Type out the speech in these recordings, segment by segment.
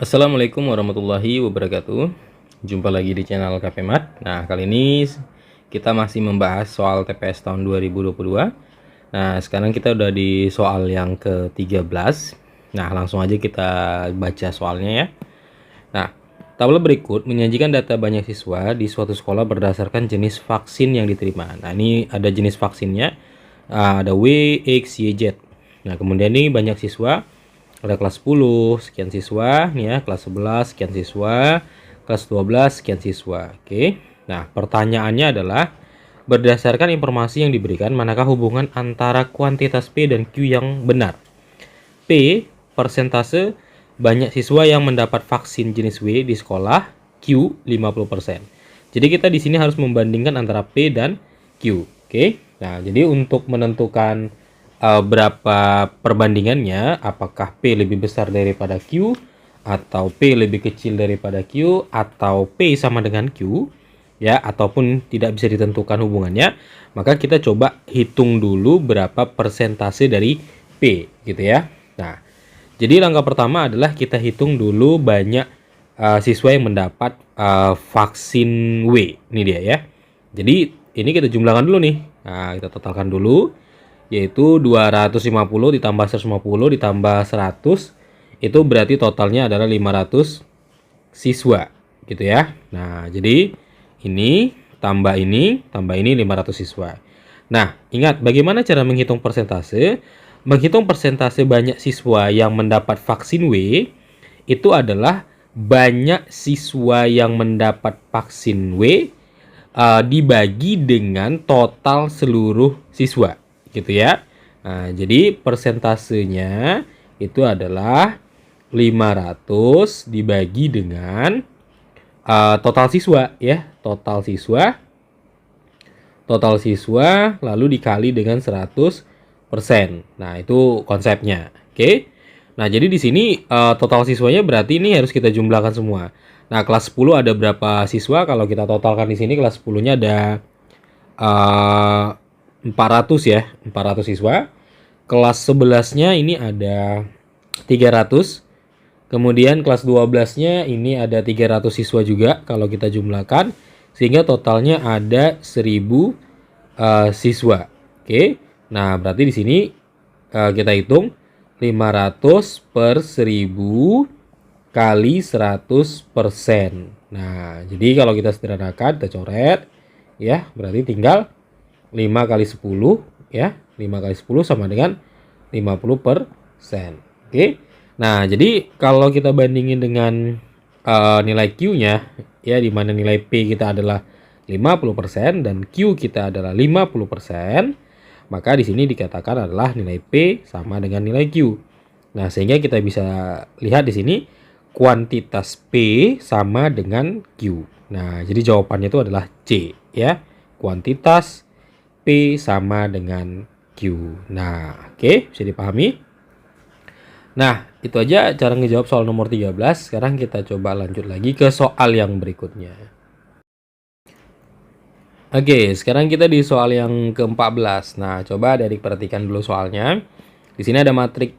Assalamualaikum warahmatullahi wabarakatuh. Jumpa lagi di channel KP Mat. Nah, kali ini kita masih membahas soal TPS tahun 2022. Nah, sekarang kita udah di soal yang ke-13. Nah, langsung aja kita baca soalnya ya. Nah, tabel berikut menyajikan data banyak siswa di suatu sekolah berdasarkan jenis vaksin yang diterima. Nah, ini ada jenis vaksinnya. Ada W, X, Y, Z. Nah, kemudian ini banyak siswa. Ada kelas 10 sekian siswa nih ya, kelas 11 sekian siswa, kelas 12 sekian siswa. Oke. Nah, pertanyaannya adalah berdasarkan informasi yang diberikan, manakah hubungan antara kuantitas P dan Q yang benar? P persentase banyak siswa yang mendapat vaksin jenis W di sekolah, Q 50%. Jadi kita di sini harus membandingkan antara P dan Q. Oke. Nah, jadi untuk menentukan berapa perbandingannya, apakah P lebih besar daripada Q, atau P lebih kecil daripada Q, atau P sama dengan Q, ya, ataupun tidak bisa ditentukan hubungannya, maka kita coba hitung dulu berapa persentase dari P, gitu ya. Nah, jadi langkah pertama adalah kita hitung dulu banyak siswa yang mendapat vaksin W. Ini dia ya. Jadi ini kita jumlahkan dulu nih. Nah, kita totalkan dulu, yaitu 250 ditambah 150 ditambah 100, itu berarti totalnya adalah 500 siswa gitu ya. Nah, jadi ini tambah ini 500 siswa. Nah, ingat bagaimana cara menghitung persentase? Menghitung persentase banyak siswa yang mendapat vaksin W itu adalah banyak siswa yang mendapat vaksin W dibagi dengan total seluruh siswa gitu ya. Nah, jadi persentasenya itu adalah 500 dibagi dengan total siswa ya, total siswa lalu dikali dengan 100%. Nah, itu konsepnya. Oke. Nah, jadi di sini total siswanya berarti ini harus kita jumlahkan semua. Nah, kelas 10 ada berapa siswa? Kalau kita totalkan di sini kelas 10-nya ada 400 ya, 400 siswa. Kelas 11-nya ini ada 300. Kemudian kelas 12-nya ini ada 300 siswa juga kalau kita jumlahkan, sehingga totalnya ada 1000 siswa. Oke. Nah, berarti di sini kita hitung 500 per 1000 kali 100%. Nah, jadi kalau kita sederhanakan, kita coret ya, berarti tinggal 5 kali 10 ya, 5 kali 10 sama dengan 50%. Oke. Nah, jadi kalau kita bandingin dengan nilai Q-nya ya, di mana nilai P kita adalah 50% dan Q kita adalah 50%, maka di sini dikatakan adalah nilai P sama dengan nilai Q. Nah, sehingga kita bisa lihat di sini kuantitas P sama dengan Q. Nah, jadi jawabannya itu adalah C ya. Kuantitas P sama dengan Q. Nah, oke, bisa dipahami? Nah, itu aja cara ngejawab soal nomor 13. Sekarang kita coba lanjut lagi ke soal yang berikutnya. Oke, sekarang kita di soal yang ke-14. Nah, coba Adik perhatikan dulu soalnya. Di sini ada matrik,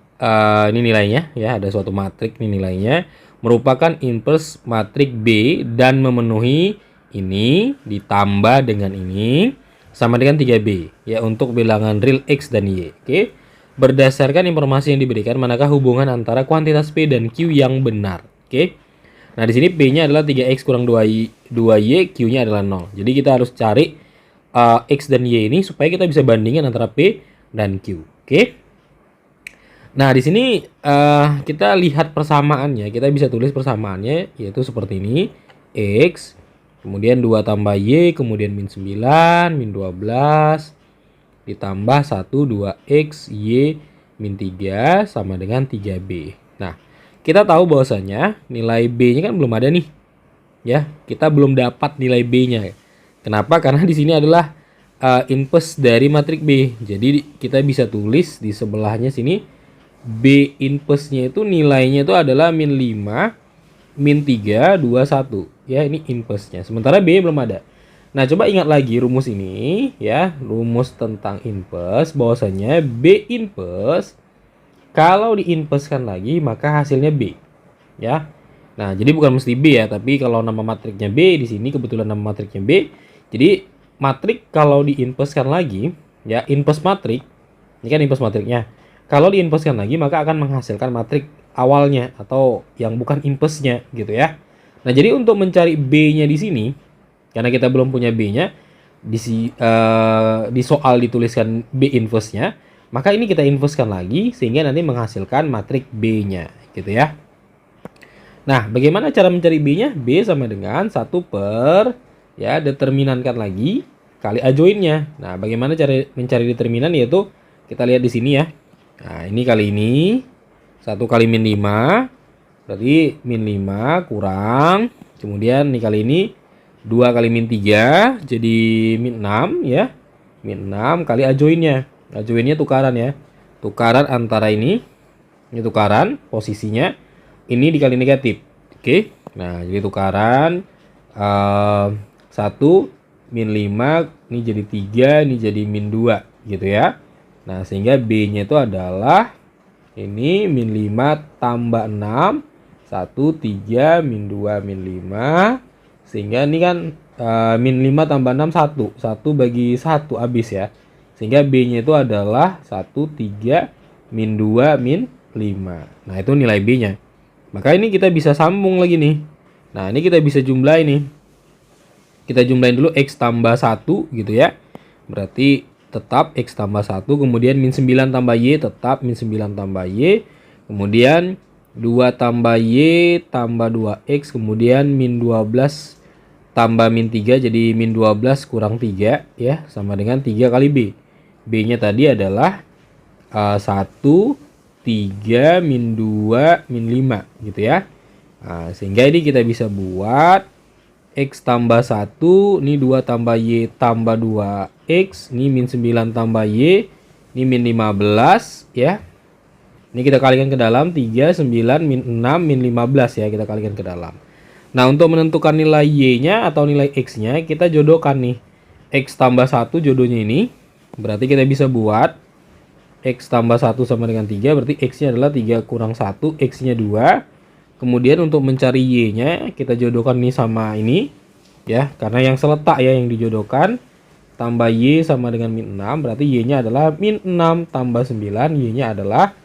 ini nilainya ya, ada suatu matrik ini nilainya merupakan inverse matrik B dan memenuhi ini ditambah dengan ini sama dengan 3B ya untuk bilangan real X dan Y. Oke. Berdasarkan informasi yang diberikan, manakah hubungan antara kuantitas P dan Q yang benar? Oke. Nah, di sini P-nya adalah 3X kurang 2Y, Q-nya adalah 0. Jadi kita harus cari X dan Y ini supaya kita bisa bandingkan antara P dan Q. Oke. Nah, di sini kita lihat persamaannya. Kita bisa tulis persamaannya yaitu seperti ini. X kemudian 2 tambah Y, kemudian min 9, min 12, ditambah 1, 2X, Y, min 3, sama dengan 3B. Nah, kita tahu bahwasanya nilai B-nya kan belum ada nih. Ya, kita belum dapat nilai B-nya. Kenapa? Karena di sini adalah inverse dari matrik B. Jadi, kita bisa tulis di sebelahnya sini, B inverse-nya itu nilainya itu adalah min 5, min 3, 2, 1. Ya, ini inverse-nya. Sementara B belum ada. Nah, coba ingat lagi rumus ini ya, rumus tentang inverse, bahwasanya B inverse kalau diinverskan lagi maka hasilnya B. Ya. Nah, jadi bukan mesti B ya, tapi kalau nama matriknya B di sini kebetulan nama matriknya B. Jadi matrik kalau diinverskan lagi, ya inverse matrik, ini kan inverse matriknya. Kalau diinverskan lagi maka akan menghasilkan matrik awalnya atau yang bukan inverse-nya gitu ya. Nah, jadi untuk mencari B-nya di sini, karena kita belum punya B-nya, di soal dituliskan B inverse-nya, maka ini kita inversekan lagi sehingga nanti menghasilkan matrik B-nya gitu ya. Nah, bagaimana cara mencari B-nya? B sama dengan 1 per, ya, determinankan lagi kali A join-nya. Nah, bagaimana cara mencari determinan? Yaitu kita lihat di sini ya. Nah, ini kali ini 1 kali min 5, berarti min 5 kurang, kemudian ini kali ini 2 kali min 3, jadi min 6 ya. Min 6 kali A join-nya. A join-nya tukaran ya. Tukaran antara ini tukaran posisinya, ini dikali negatif. Oke. Nah, jadi tukaran 1 min 5 ini jadi 3, ini jadi min 2 gitu ya. Nah, sehingga B-nya itu adalah ini min 5 tambah 6, 1, 3, min 2, min 5. Sehingga ini kan min 5 tambah 6, 1. 1 bagi 1 habis ya. Sehingga B-nya itu adalah 1, 3, min 2, min 5. Nah, itu nilai B-nya. Maka ini kita bisa sambung lagi nih. Nah, ini kita bisa jumlahin nih. Kita jumlahin dulu X tambah 1 gitu ya. Berarti tetap X tambah 1. Kemudian min 9 tambah Y tetap min 9 tambah Y. Kemudian 2 tambah Y tambah 2X. Kemudian min 12 tambah min 3. Jadi min 12 kurang 3 ya. Sama dengan 3 kali B. B-nya tadi adalah 1, 3, min 2, min 5 gitu ya. Nah, sehingga ini kita bisa buat X tambah 1, ini 2 tambah Y tambah 2X, ini min 9 tambah Y, ini min 15 ya. Ini kita kalikan ke dalam, 3, 9, min 6, min 15 ya, kita kalikan ke dalam. Nah, untuk menentukan nilai Y-nya atau nilai X-nya, kita jodohkan nih. X tambah 1 jodohnya ini, berarti kita bisa buat X tambah 1 sama dengan 3, berarti X-nya adalah 3 kurang 1, X-nya 2. Kemudian untuk mencari Y-nya, kita jodohkan nih sama ini. Ya, karena yang seletak ya yang dijodohkan. Tambah Y sama dengan min 6, berarti Y-nya adalah min 6 tambah 9, Y-nya adalah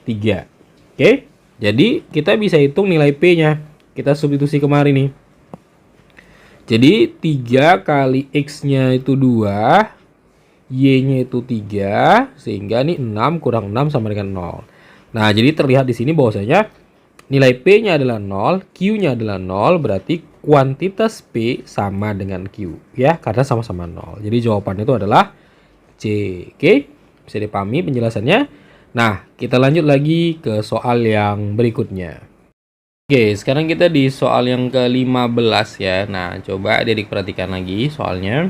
3. Oke, jadi kita bisa hitung nilai P-nya. Kita substitusi kemarin nih. Jadi 3 kali X-nya itu 2. Y-nya itu 3, sehingga nih 6 kurang 6 sama dengan 0. Nah, jadi terlihat di sini bahwasanya nilai P-nya adalah 0, Q-nya adalah 0, berarti kuantitas P sama dengan Q ya, karena sama-sama 0. Jadi jawabannya itu adalah C. Oke, bisa dipahami penjelasannya. Nah, kita lanjut lagi ke soal yang berikutnya. Oke, sekarang kita di soal yang ke-15 ya. Nah, coba adik perhatikan lagi soalnya.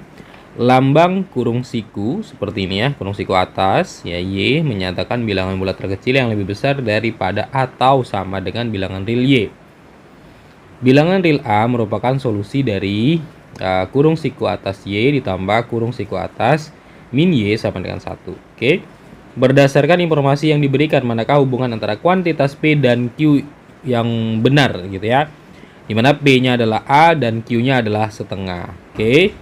Lambang kurung siku seperti ini ya, kurung siku atas ya, Y menyatakan bilangan bulat terkecil yang lebih besar daripada atau sama dengan bilangan real Y. Bilangan real A merupakan solusi dari kurung siku atas Y ditambah kurung siku atas min Y sama dengan 1. Oke. Berdasarkan informasi yang diberikan, manakah hubungan antara kuantitas P dan Q yang benar gitu ya, dimana P-nya adalah A dan Q-nya adalah setengah. Oke.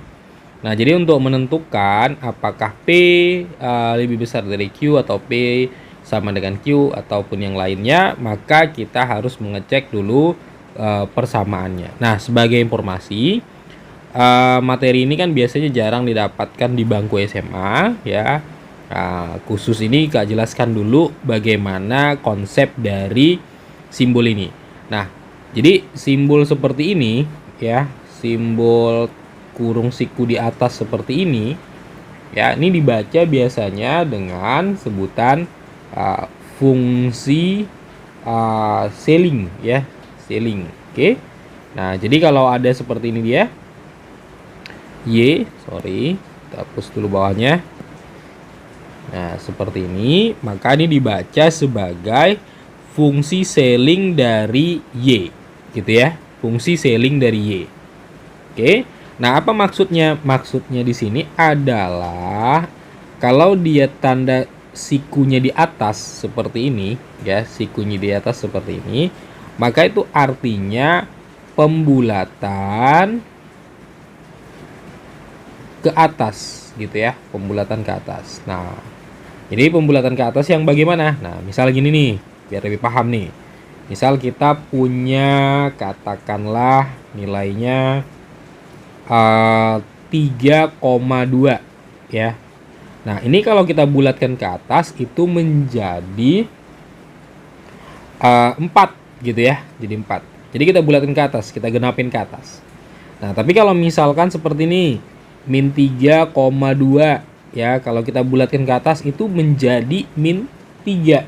Nah, jadi untuk menentukan apakah P lebih besar dari Q atau P sama dengan Q ataupun yang lainnya, maka kita harus mengecek dulu persamaannya. Nah, sebagai informasi, materi ini kan biasanya jarang didapatkan di bangku SMA ya. Khusus ini Kak jelaskan dulu bagaimana konsep dari simbol ini. Nah, jadi simbol seperti ini ya, simbol kurung siku di atas seperti ini ya, ini dibaca biasanya dengan sebutan fungsi scaling ya, scaling. Oke. Nah, jadi kalau ada seperti ini dia kita hapus dulu bawahnya. Nah, seperti ini, maka ini dibaca sebagai fungsi scaling dari Y gitu ya, fungsi scaling dari Y. Oke. Nah, apa maksudnya? Maksudnya di sini adalah kalau dia tanda sikunya di atas seperti ini ya, sikunya di atas seperti ini, maka itu artinya pembulatan ke atas gitu ya, pembulatan ke atas. Nah, jadi pembulatan ke atas yang bagaimana? Nah, misal gini nih, biar lebih paham nih. Misal kita punya katakanlah nilainya 3,2 ya. Nah, ini kalau kita bulatkan ke atas itu menjadi 4 gitu ya. Jadi 4. Jadi kita bulatkan ke atas, kita genapin ke atas. Nah, tapi kalau misalkan seperti ini, min 3,2 ya, kalau kita bulatkan ke atas itu menjadi min 3.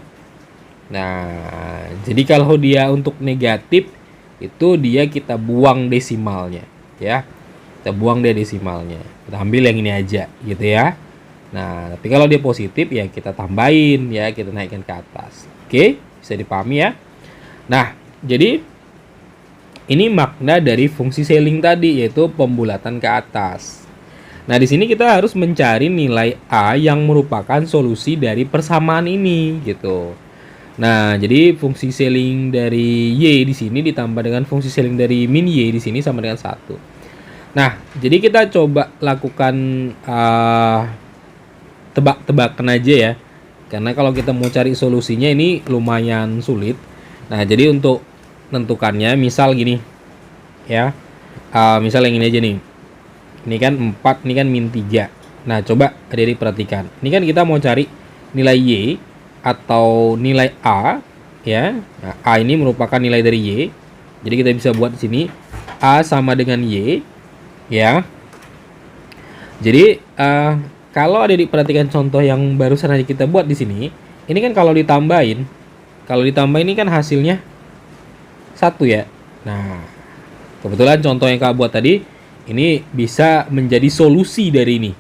Nah, jadi kalau dia untuk negatif itu dia kita buang desimalnya ya. Kita buang dia desimalnya. Kita ambil yang ini aja gitu ya. Nah, tapi kalau dia positif ya kita tambahin ya, kita naikkan ke atas. Oke, bisa dipahami ya. Nah, jadi ini makna dari fungsi scaling tadi, yaitu pembulatan ke atas. Nah, di sini kita harus mencari nilai A yang merupakan solusi dari persamaan ini gitu. Nah, jadi fungsi scaling dari Y di sini ditambah dengan fungsi scaling dari min Y di sini sama dengan 1. Nah, jadi kita coba lakukan tebak-tebakan aja ya. Karena kalau kita mau cari solusinya ini lumayan sulit. Nah, jadi untuk menentukannya misal gini ya. Misal yang ini aja nih. Ini kan 4, ini kan min 3. Nah, coba adik-adik perhatikan. Ini kan kita mau cari nilai Y atau nilai A ya. Nah, A ini merupakan nilai dari Y. Jadi kita bisa buat di sini A sama dengan Y ya. Jadi kalau adik-adik perhatikan contoh yang barusan aja kita buat di sini, ini kan kalau ditambahin ini kan hasilnya 1 ya. Nah, kebetulan contoh yang Kak buat tadi ini bisa menjadi solusi dari ini.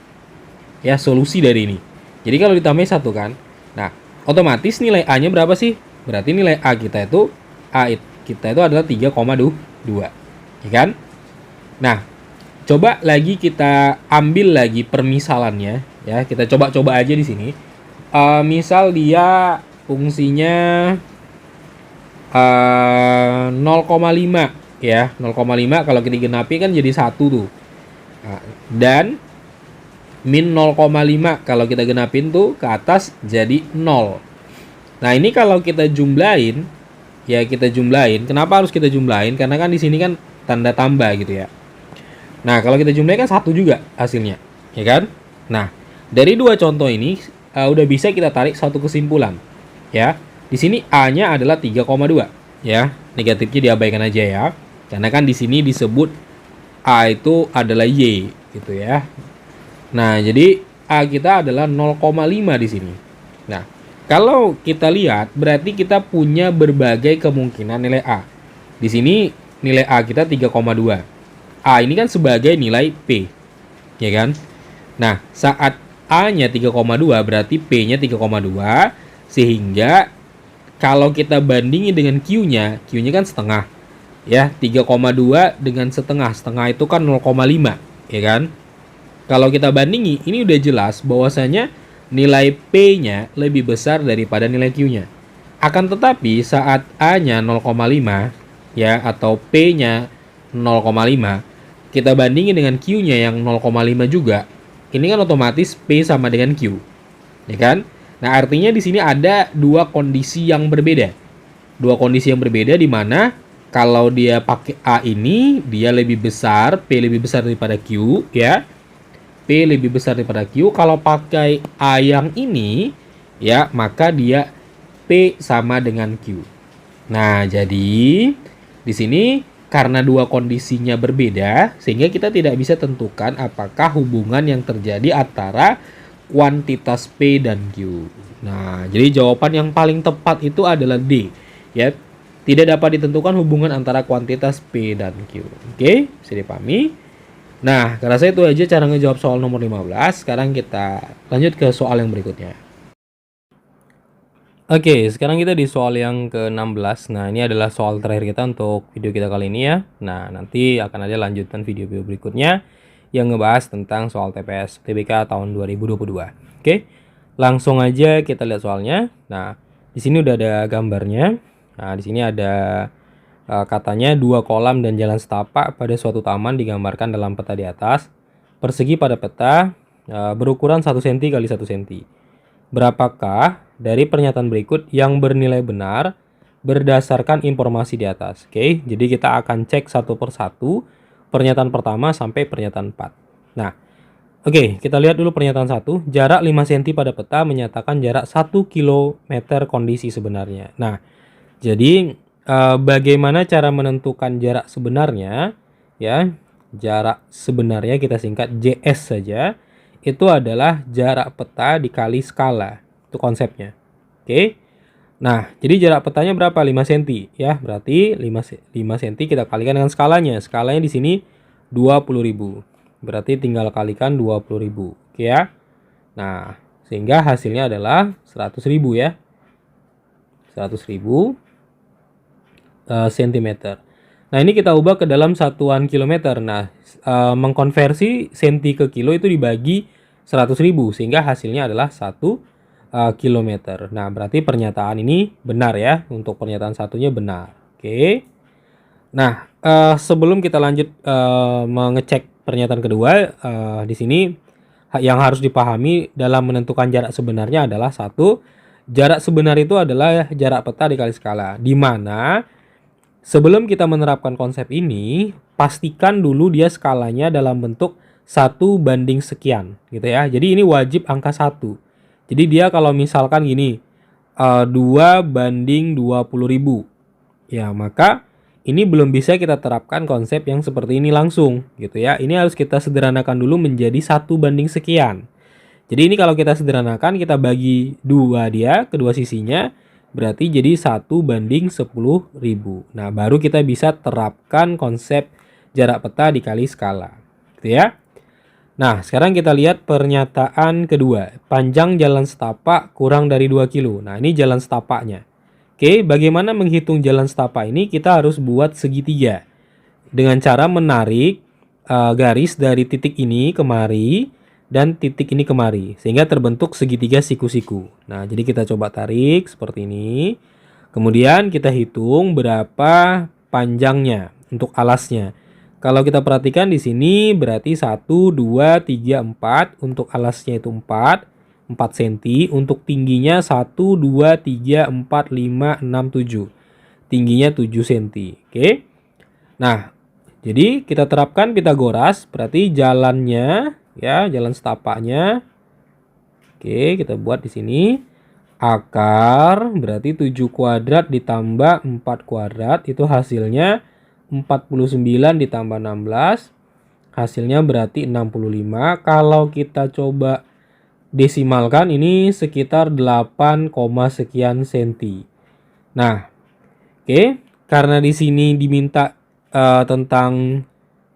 Ya, solusi dari ini. Jadi kalau ditambahin 1 kan. Nah, otomatis nilai A-nya berapa sih? Berarti nilai A kita itu adalah 3,2. Ya kan? Nah, coba lagi kita ambil lagi permisalannya ya. Kita coba-coba aja di sini. Misal dia fungsinya 0,5 ya, 0,5 kalau kita genapi kan jadi 1 tuh. Nah, dan min 0,5 kalau kita genapin tuh ke atas jadi 0. Nah, ini kalau kita jumlahin ya, kita jumlahin. Kenapa harus kita jumlahin? Karena kan di sini kan tanda tambah gitu ya. Nah, kalau kita jumlahin kan 1 juga hasilnya, ya kan? Nah, dari dua contoh ini udah bisa kita tarik satu kesimpulan. Ya. Di sini A-nya adalah 3,2 ya. Negatifnya diabaikan aja ya. Karena kan di sini disebut A itu adalah Y gitu ya. Nah, jadi A kita adalah 0,5 di sini. Nah, kalau kita lihat berarti kita punya berbagai kemungkinan nilai A. Di sini nilai A kita 3,2. A ini kan sebagai nilai P. Ya kan? Nah, saat A-nya 3,2 berarti P-nya 3,2 sehingga kalau kita bandingin dengan Q-nya kan setengah. Ya, 3,2 dengan setengah itu kan 0,5 ya kan. Kalau kita bandingi ini udah jelas bahwasanya nilai P-nya lebih besar daripada nilai Q-nya. Akan tetapi saat A-nya 0,5 ya atau P-nya 0,5 kita bandingin dengan Q-nya yang 0,5 juga, ini kan otomatis P sama dengan Q ya kan. Nah, artinya di sini ada dua kondisi yang berbeda di mana kalau dia pakai A ini, dia lebih besar, P lebih besar daripada Q, ya. P lebih besar daripada Q. Kalau pakai A yang ini, ya, maka dia P sama dengan Q. Nah, jadi di sini karena dua kondisinya berbeda, sehingga kita tidak bisa tentukan apakah hubungan yang terjadi antara kuantitas P dan Q. Nah, jadi jawaban yang paling tepat itu adalah D, ya. Tidak dapat ditentukan hubungan antara kuantitas P dan Q. Oke, bisa dipahami? Nah, karena saya itu aja cara ngejawab soal nomor 15. Sekarang kita lanjut ke soal yang berikutnya. Oke, sekarang kita di soal yang ke-16. Nah, ini adalah soal terakhir kita untuk video kita kali ini ya. Nah, nanti akan ada lanjutan video-video berikutnya yang ngebahas tentang soal TPS UTBK tahun 2022. Oke, langsung aja kita lihat soalnya. Nah, di sini udah ada gambarnya. Nah, di sini ada Katanya dua kolam dan jalan setapak pada suatu taman digambarkan dalam peta di atas. Persegi pada peta berukuran 1 cm kali 1 cm. Berapakah dari pernyataan berikut yang bernilai benar berdasarkan informasi di atas? Oke, jadi kita akan cek satu persatu pernyataan pertama sampai pernyataan 4. Nah, oke, kita lihat dulu pernyataan 1. Jarak 5 cm pada peta menyatakan jarak 1 km kondisi sebenarnya. Nah, jadi bagaimana cara menentukan jarak sebenarnya? Ya, jarak sebenarnya kita singkat JS saja. Itu adalah jarak peta dikali skala. Itu konsepnya. Oke. Nah, jadi jarak petanya berapa? 5 cm ya. Berarti 5 cm kita kalikan dengan skalanya. Skalanya di sini 20.000. Berarti tinggal kalikan 20.000. Oke ya. Nah, sehingga hasilnya adalah 100.000 ya. 100.000 cm. Nah, ini kita ubah ke dalam satuan kilometer. Nah, mengkonversi senti ke kilo itu dibagi 100.000 sehingga hasilnya adalah 1 kilometer. Nah, berarti pernyataan ini benar ya. Untuk pernyataan satunya benar. Oke. Nah, sebelum kita lanjut mengecek pernyataan kedua, di sini yang harus dipahami dalam menentukan jarak sebenarnya adalah satu, jarak sebenar itu adalah jarak peta dikali skala. Di mana sebelum kita menerapkan konsep ini, pastikan dulu dia skalanya dalam bentuk 1:sekian gitu ya. Jadi ini wajib angka 1. Jadi dia kalau misalkan gini, 2:20.000. Ya, maka ini belum bisa kita terapkan konsep yang seperti ini langsung gitu ya. Ini harus kita sederhanakan dulu menjadi 1:sekian. Jadi ini kalau kita sederhanakan, kita bagi 2 dia, kedua sisinya, berarti jadi 1:10.000. Nah, baru kita bisa terapkan konsep jarak peta dikali skala. Gitu ya. Nah, sekarang kita lihat pernyataan kedua. Panjang jalan setapak kurang dari 2 kilo. Nah, ini jalan setapaknya. Oke, bagaimana menghitung jalan setapak ini? Kita harus buat segitiga. Dengan cara menarik garis dari titik ini kemari dan titik ini kemari. Sehingga terbentuk segitiga siku-siku. Nah, jadi kita coba tarik seperti ini. Kemudian kita hitung berapa panjangnya untuk alasnya. Kalau kita perhatikan di sini berarti 1, 2, 3, 4. Untuk alasnya itu 4 cm. Untuk tingginya 1, 2, 3, 4, 5, 6, 7. Tingginya 7 cm. Oke. Nah, jadi kita terapkan Pitagoras. Berarti jalannya ya, jalan setapaknya. Oke, kita buat di sini. Akar berarti 7 kuadrat ditambah 4 kuadrat. Itu hasilnya 49 ditambah 16. Hasilnya berarti 65. Kalau kita coba desimalkan ini sekitar 8, sekian senti. Nah, oke, karena di sini diminta tentang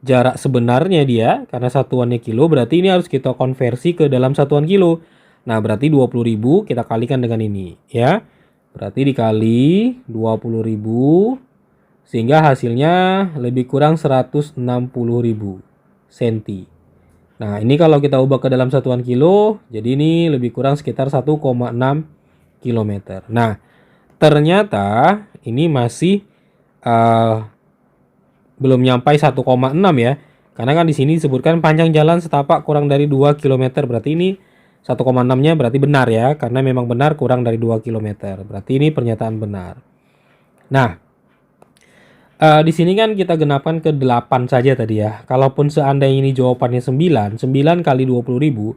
jarak sebenarnya dia, karena satuannya kilo, berarti ini harus kita konversi ke dalam satuan kilo. Nah, berarti 20.000 kita kalikan dengan ini ya. Berarti dikali 20.000 sehingga hasilnya lebih kurang 160.000 senti. Nah, ini kalau kita ubah ke dalam satuan kilo, jadi ini lebih kurang sekitar 1,6 km. Nah, ternyata ini masih belum nyampai 1,6 ya. Karena kan di sini disebutkan panjang jalan setapak kurang dari 2 km. Berarti ini 1,6-nya berarti benar ya. Karena memang benar kurang dari 2 km. Berarti ini pernyataan benar. Nah, di sini kan kita genapkan ke 8 saja tadi ya. Kalaupun seandainya ini jawabannya 9 kali 20.000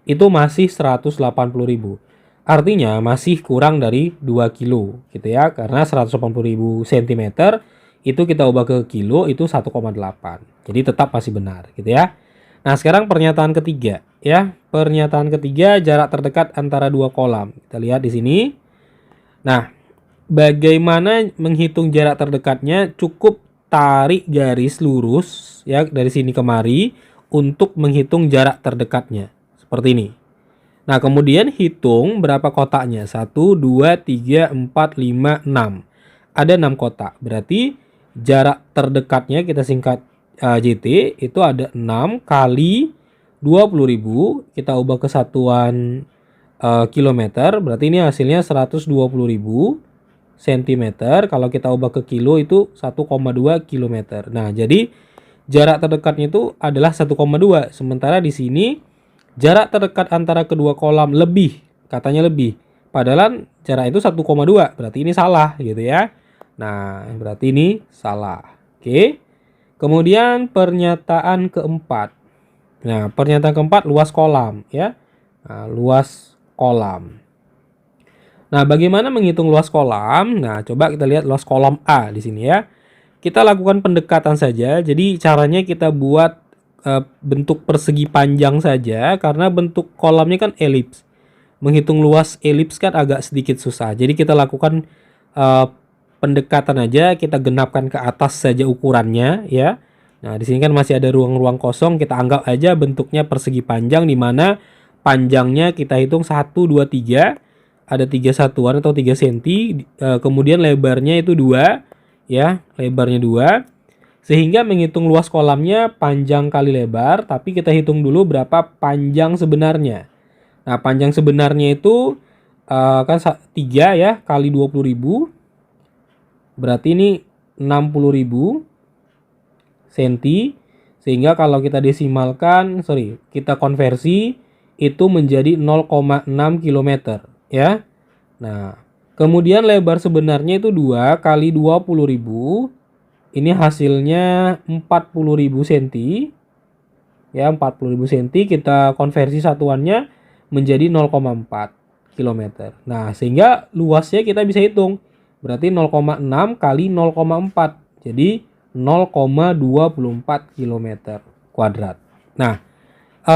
itu masih 180.000. Artinya masih kurang dari 2 kilo gitu ya. Karena 180.000 cm itu kita ubah ke kilo itu 1,8. Jadi tetap masih benar gitu ya. Nah, sekarang pernyataan ketiga ya. Pernyataan ketiga, jarak terdekat antara dua kolam. Kita lihat di sini. Nah, bagaimana menghitung jarak terdekatnya? Cukup tarik garis lurus ya dari sini kemari untuk menghitung jarak terdekatnya. Seperti ini. Nah, kemudian hitung berapa kotaknya. 1, 2, 3, 4, 5, 6. Ada 6 kotak. Berarti jarak terdekatnya kita singkat JT itu ada 6 kali 20.000. Kita ubah ke satuan kilometer. Berarti ini hasilnya 120.000. cm. Kalau kita ubah ke kilo itu 1,2 km. Nah, jadi jarak terdekatnya itu adalah 1,2. Sementara di sini jarak terdekat antara kedua kolam lebih, katanya lebih. Padahal jarak itu 1,2. Berarti ini salah gitu ya. Nah, berarti ini salah. Oke. Kemudian pernyataan keempat. Nah, pernyataan keempat luas kolam ya. Nah, luas kolam. Nah, bagaimana menghitung luas kolam? Nah, coba kita lihat luas kolam A di sini ya. Kita lakukan pendekatan saja. Jadi caranya kita buat bentuk persegi panjang saja karena bentuk kolamnya kan elips. Menghitung luas elips kan agak sedikit susah. Jadi kita lakukan pendekatan aja, kita genapkan ke atas saja ukurannya ya. Nah, di sini kan masih ada ruang-ruang kosong, kita anggap aja bentuknya persegi panjang di mana panjangnya kita hitung 1 2 3, ada 3 satuan atau 3 cm, kemudian lebarnya itu 2 ya, lebarnya 2. Sehingga menghitung luas kolamnya panjang kali lebar, tapi kita hitung dulu berapa panjang sebenarnya. Nah, panjang sebenarnya itu kan 3 ya kali 20.000. Berarti ini 60.000 cm. Sehingga kalau kita desimalkan, kita konversi itu menjadi 0,6 km ya. Nah, kemudian lebar sebenarnya itu 2 kali 20.000. Ini hasilnya 40.000 cm. Ya, 40.000 cm kita konversi satuannya menjadi 0,4 km. Nah, sehingga luasnya kita bisa hitung. Berarti 0,6 kali 0,4. Jadi 0,24 km kuadrat. Nah,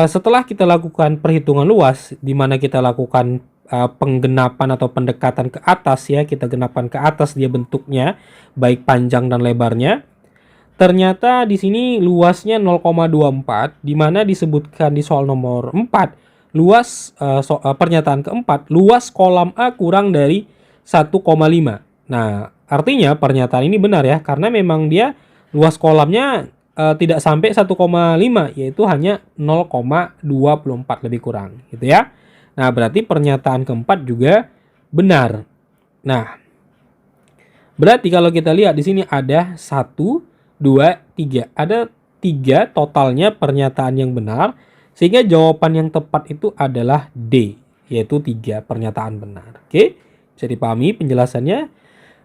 setelah kita lakukan perhitungan luas, di mana kita lakukan penggenapan atau pendekatan ke atas ya, kita genapkan ke atas dia bentuknya, baik panjang dan lebarnya. Ternyata di sini luasnya 0,24, di mana disebutkan di soal nomor 4, luas pernyataan keempat, luas kolam A kurang dari 1,5. Nah, artinya pernyataan ini benar ya, karena memang dia luas kolamnya tidak sampai 1,5, yaitu hanya 0,24 lebih kurang gitu ya. Nah, berarti pernyataan keempat juga benar. Nah, berarti kalau kita lihat di sini ada 1, 2, 3. Ada 3 totalnya pernyataan yang benar, sehingga jawaban yang tepat itu adalah D, yaitu 3 pernyataan benar. Oke, bisa dipahami penjelasannya?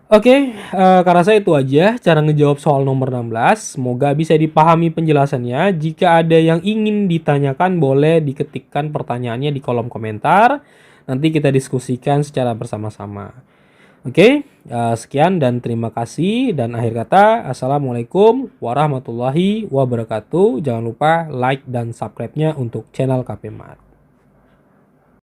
Oke, karena saya itu aja cara ngejawab soal nomor 16. Semoga bisa dipahami penjelasannya. Jika ada yang ingin ditanyakan, boleh diketikkan pertanyaannya di kolom komentar. Nanti kita diskusikan secara bersama-sama. Oke, sekian dan terima kasih. Dan akhir kata, Assalamualaikum warahmatullahi wabarakatuh. Jangan lupa like dan subscribe-nya untuk channel KP Mat.